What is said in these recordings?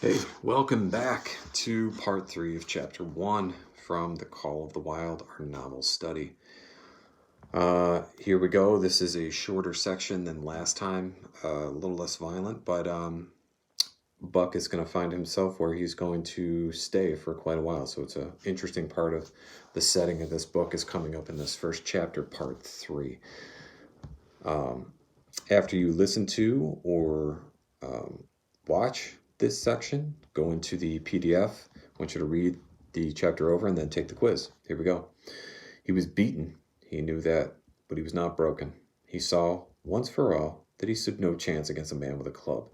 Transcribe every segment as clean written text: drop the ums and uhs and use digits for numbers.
Hey, welcome back to part 3 of chapter 1 from The Call of the Wild, our novel study. Here we go. This is a shorter section than last time, a little less violent, but Buck is going to find himself where he's going to stay for quite a while. So it's an interesting part of the setting of this book is coming up in this first chapter, part 3. After you listen to or watch this section, go into the PDF. I want you to read the chapter over and then take the quiz. Here we go. He was beaten. He knew that, but he was not broken. He saw, once for all, that he stood no chance against a man with a club.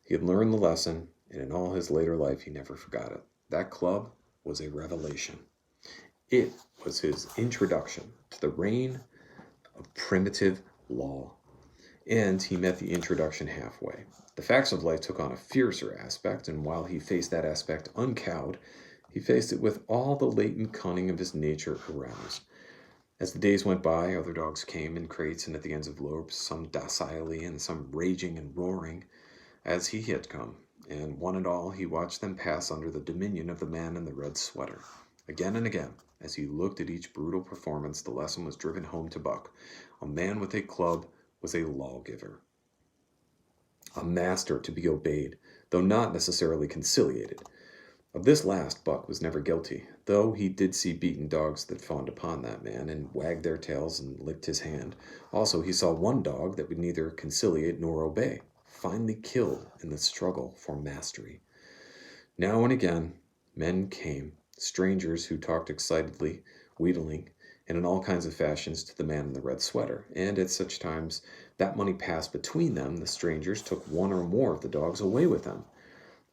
He had learned the lesson, and in all his later life he never forgot it. That club was a revelation. It was his introduction to the reign of primitive law. And he met the introduction halfway. The facts of life took on a fiercer aspect, and while he faced that aspect uncowed, he faced it with all the latent cunning of his nature aroused. As the days went by, other dogs came in crates and at the ends of lopes, some docilely and some raging and roaring, as he had come, and one and all he watched them pass under the dominion of the man in the red sweater. Again and again, as he looked at each brutal performance, the lesson was driven home to Buck. A man with a club was a lawgiver, a master to be obeyed, though not necessarily conciliated. Of this last Buck was never guilty, though he did see beaten dogs that fawned upon that man and wagged their tails and licked his hand. Also, he saw one dog that would neither conciliate nor obey, finally killed in the struggle for mastery. Now and again, men came, strangers who talked excitedly, wheedling, and in all kinds of fashions to the man in the red sweater, and at such times that money passed between them, the strangers took one or more of the dogs away with them.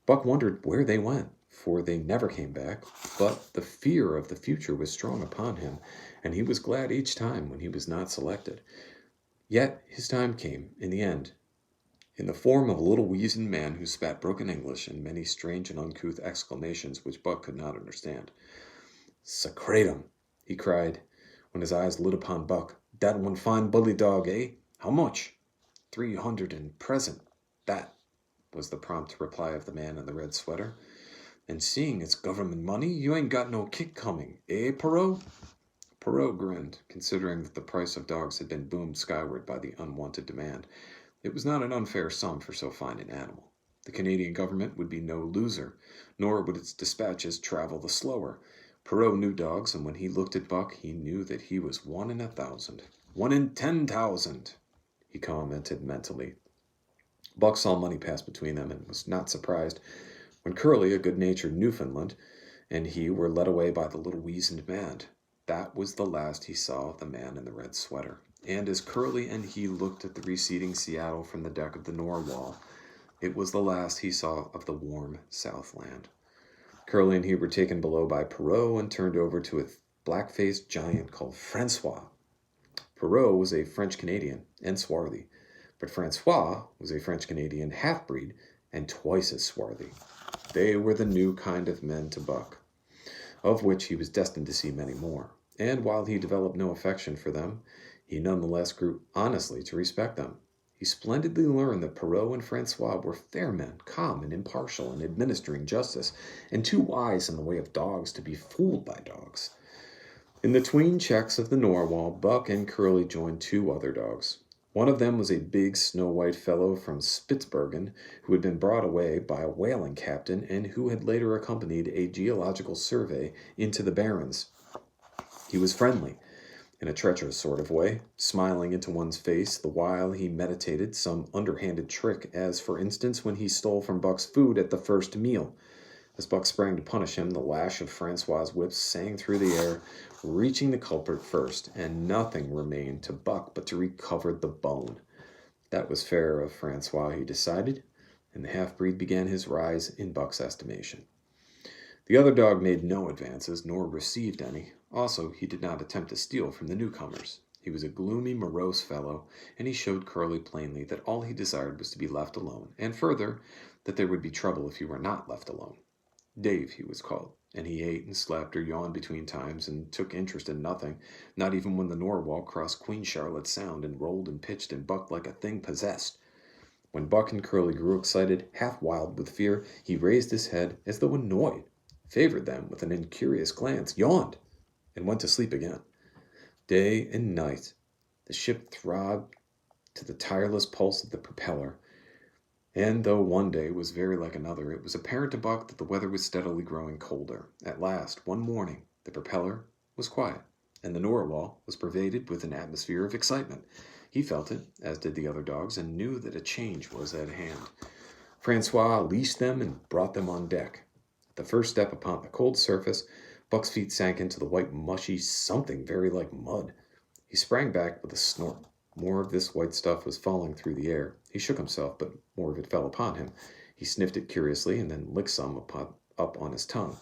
Buck wondered where they went, for they never came back, but the fear of the future was strong upon him, and he was glad each time when he was not selected. Yet his time came, in the end, in the form of a little weazened man who spat broken English and many strange and uncouth exclamations which Buck could not understand. "Sacratum!" he cried, when his eyes lit upon Buck. "Dat one fine bully dog, eh? How much?" "300 in present, that," was the prompt reply of the man in the red sweater. "And seeing it's government money, you ain't got no kick coming, eh, Perot?" Perot grinned, considering that the price of dogs had been boomed skyward by the unwanted demand. It was not an unfair sum for so fine an animal. The Canadian government would be no loser, nor would its dispatches travel the slower. Perot knew dogs, and when he looked at Buck, he knew that he was 1 in 1,000. 1 in 10,000, he commented mentally. Buck saw money pass between them and was not surprised when Curly, a good-natured Newfoundland, and he were led away by the little weazened man. That was the last he saw of the man in the red sweater. And as Curly and he looked at the receding Seattle from the deck of the Norwal, it was the last he saw of the warm Southland. Curly and he were taken below by Perot and turned over to a black-faced giant called Francois. Perot was a French-Canadian and swarthy, but Francois was a French-Canadian half-breed and twice as swarthy. They were the new kind of men to Buck, of which he was destined to see many more. And while he developed no affection for them, he nonetheless grew honestly to respect them. He splendidly learned that Perot and Francois were fair men, calm and impartial in administering justice, and too wise in the way of dogs to be fooled by dogs. In the tween checks of the Norwal, Buck and Curly joined 2 other dogs. One of them was a big snow-white fellow from Spitzbergen who had been brought away by a whaling captain and who had later accompanied a geological survey into the Barrens. He was friendly, in a treacherous sort of way, smiling into one's face the while he meditated some underhanded trick, as, for instance, when he stole from Buck's food at the first meal. As Buck sprang to punish him, the lash of Francois's whip sang through the air, reaching the culprit first, and nothing remained to Buck but to recover the bone. That was fair of Francois, he decided, and the half-breed began his rise in Buck's estimation. The other dog made no advances, nor received any. Also, he did not attempt to steal from the newcomers. He was a gloomy, morose fellow, and he showed Curly plainly that all he desired was to be left alone, and further, that there would be trouble if he were not left alone. Dave, he was called, and he ate and slept or yawned between times and took interest in nothing, not even when the Norwal crossed Queen Charlotte Sound and rolled and pitched and bucked like a thing possessed. When Buck and Curly grew excited, half wild with fear, he raised his head as though annoyed, favored them with an incurious glance, yawned, and went to sleep again. Day and night, the ship throbbed to the tireless pulse of the propeller, and though one day was very like another, it was apparent to Buck that the weather was steadily growing colder. At last, one morning, the propeller was quiet, and the Narwhal was pervaded with an atmosphere of excitement. He felt it, as did the other dogs, and knew that a change was at hand. Francois leashed them and brought them on deck. At the first step upon the cold surface, Buck's feet sank into the white, mushy something very like mud. He sprang back with a snort. More of this white stuff was falling through the air. He shook himself, but more of it fell upon him. He sniffed it curiously and then licked some up on his tongue.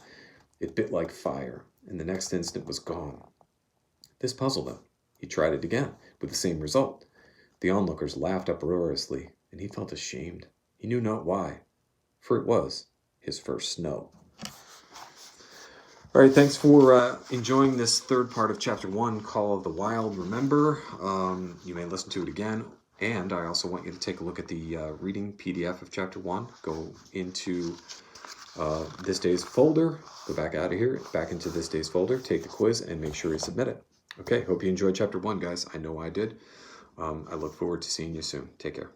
It bit like fire, and the next instant was gone. This puzzled him. He tried it again, with the same result. The onlookers laughed uproariously, and he felt ashamed. He knew not why, for it was his first snow. All right, thanks for enjoying this third part of Chapter 1, Call of the Wild. Remember, you may listen to it again, and I also want you to take a look at the reading PDF of Chapter 1. Go into this day's folder, go back out of here, back into this day's folder, take the quiz, and make sure you submit it. Okay, hope you enjoyed Chapter 1, guys. I know I did. I look forward to seeing you soon. Take care.